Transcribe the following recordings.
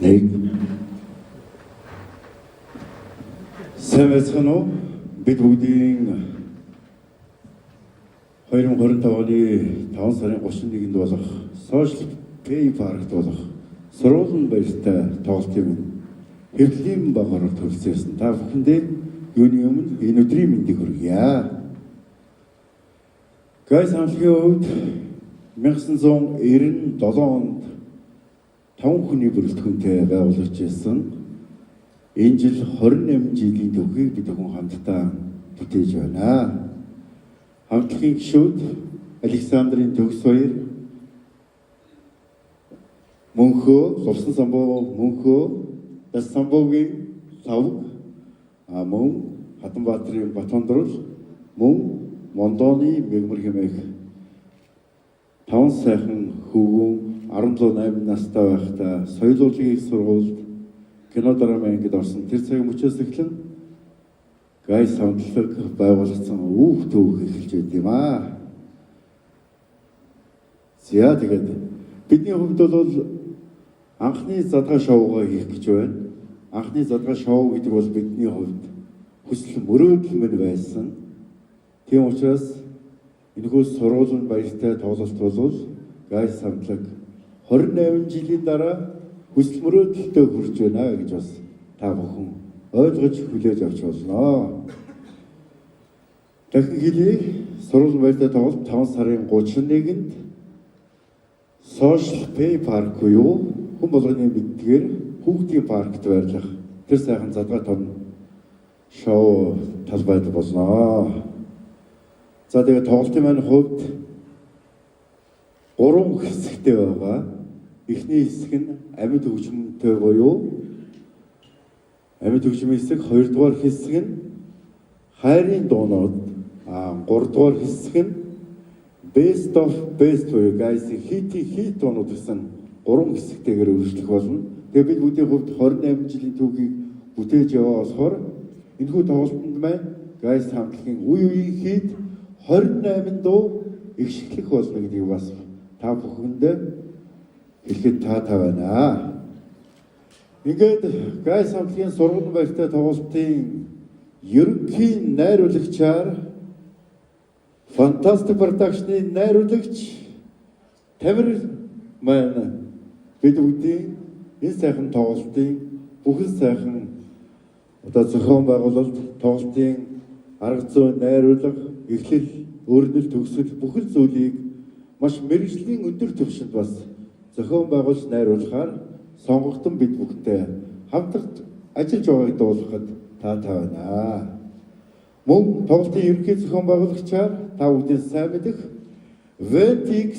Нэг сайн уу бид бүгдийн 2025 оны 5 сарын 31-нд болох Social Pay Park-т болох сургуулийн баяртай тоглолтын хэвлэлийн багаар төрөлцсөн. Та бүхэндээ юуны өмнө энэ өдрийн мэндийг хүргье. Гайс хамтлагийн хувьд 1997 онд 5 хүний бүрэлдэхүүнтэй байгуулагдсан. Энэ жил 28 жилийн түүхийг бид хүн хамтдаа бүтээж байна. Хамтлагийн гишүүд Александрын төгс баяр, Мөнхөө, Лувсан самбуу Мөнхөө, Дас самбуугийн лав, мөн Хатанбаатарын Батондрол, мөн Мондооны мегмар хэмээх 5 сайхан хөвгүүн 17-8 настай байхдаа соёл урлагийн сургуульд кино драмын ангид орсон. Тэр цагийн мөчөөс эхлэн Гайс хамтлаг байгуулагдсан үүх төвх эхэлж байд юм аа. За тэгээд бидний хувьд бол анхны задгаа шоугаа хийх гэж байна. Анхны задгаа шоу гэдэг бол бидний хувьд хүсэл мөрөөдөл мөн байсан. Тийм учраас энэхүү сургуулийн баяртай тоглолт бол Гайс хамтлаг 28 жилийн дараа хүсэл мөрөөдөлтөд хүрч байна гэж бас та бүхэн ойлгож хүлээж авч болно. Дахин хэлье, сургуулийн баяртай тоглолт 5 сарын 31-нд Social Pay Park буюу хүн болгоны мэддгээр хүүхдийн паркт байрлах тэр сайхан задгаа том шоу талбайд болно. За тэгээд тоглолтын маань хувьд 3 хэсэгтэй байгаа. Эхний хэсэг нь амьд хөгжмөнтэй буюу амьд хөгжмийн хэсэг, 2 дугаар хэсэг нь хайрын дуунууд, 3 дугаар хэсэг нь Best of Best буюу Гайсийн хит дуунууд гэсэн 3 хэсэгтэйгээр үргэлжлэх болно. Тэгээд бид бүдгийн хувьд 28 жилийн түүхийг бүтээж яваа болохоор энэхүү тоглолтод маань Гайс хамтлагийн үеийн хит 28 дуу ихшиглэх болно гэдгийг бас та бүхэндээ хэлэхэд таатай байна. Ингээд Гайс хамтлагийн сургуулийн баяртай тоглолтын ерөнхий найруулагчаар Fantastic Production-ы найруулагч Тамир маань бид бүгдийн энэ сайхан тоглолтын бүхэн сайхан зохион байгуулалт, тоглолтын арга зүй, найруулга, эхлэл, өрнөл, төгсгөл бүхэл зүйлийг маш мэргэжлийн өндөр түвшинд бас зохион байгуулж найруулахаар сонгогдсон бид бүгдээ хамтран ажиллаж байгааг дуулахад таатай байна. Мөн тоглолтын ерөнхий зохион байгуулагчаар та бүхэн сайн мэдэх Ventix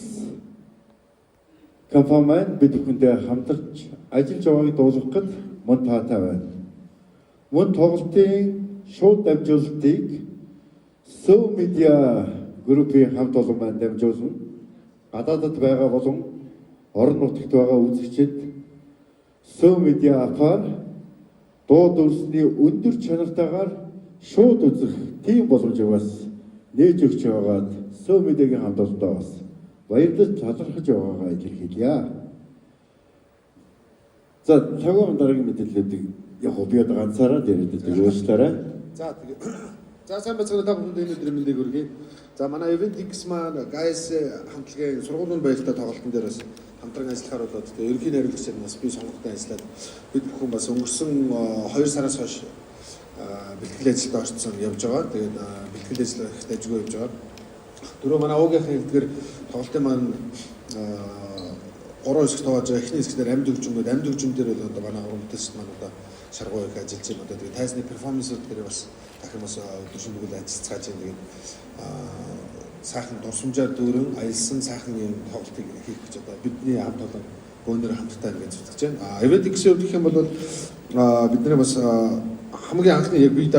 компани бид бүхэндээ хамтарч ажиллаж байгааг дуулахад мөн таатай байна. Мөн тоглолтын шууд дамжуулалтыг Сөв медиа группийн хамт олон маань дамжуулна. Гадаадд байгаа болон орон нутагт байгаа үзэгчид Сөв медиа апаар дуу дүрсний өндөр чанартайгаар шууд үзэх тийм боломжийг бас нээж өгч байгаад Сөв медиагийн хамт олонтой бас баярлаж талархаж байгаагаа илэрхийлье. За цагаан дараагийн мэдээллүүдийг яг би одоо ганцаараа дээрээ уучлаарай. За тэгээд сайн байцгаана та бүхэнд энэ өдрийн мэндийг хүргэе. За манай Ventix маань Гайс хамтлагийн сургуулийн баяртай тоглолтын дээр бас хамтран ажиллахаар болоод тэгээд ерөнхий найруулагчаар бас би сонгогдсон ажиллаад бид бүхэн бас өнгөрсөн 2 сараас хойш бэлтгэл ажилд орцсон явж байгаа. Тэгээд бэлтгэл ажил их дайггүй явж байгаа. Түрүү манай уугийнхын хэлдгээр тоглолтын маань 3 хэсэг тоож байгаа. Эхний хэсгээр амьд хөгжмөн дээр бол одоо манай уран бүтээлчд маань одоо шаргуу их ажиллаж байна. Одоо тэгээд тайзны перформансууд дээр бас дахин бас өдөр шөнөгүй ажиллацгааж байна. Тэгээд сайхан дурсамжаар дүүрэн аялсан сайхан юм тоглолтыг хийх гэж одоо бидний хамт олон гонор хамтдаа ингэж зүтгэж байна. Ventix-ийн хувьд гэх юм бол бидний бас хамгийн анхны яг бие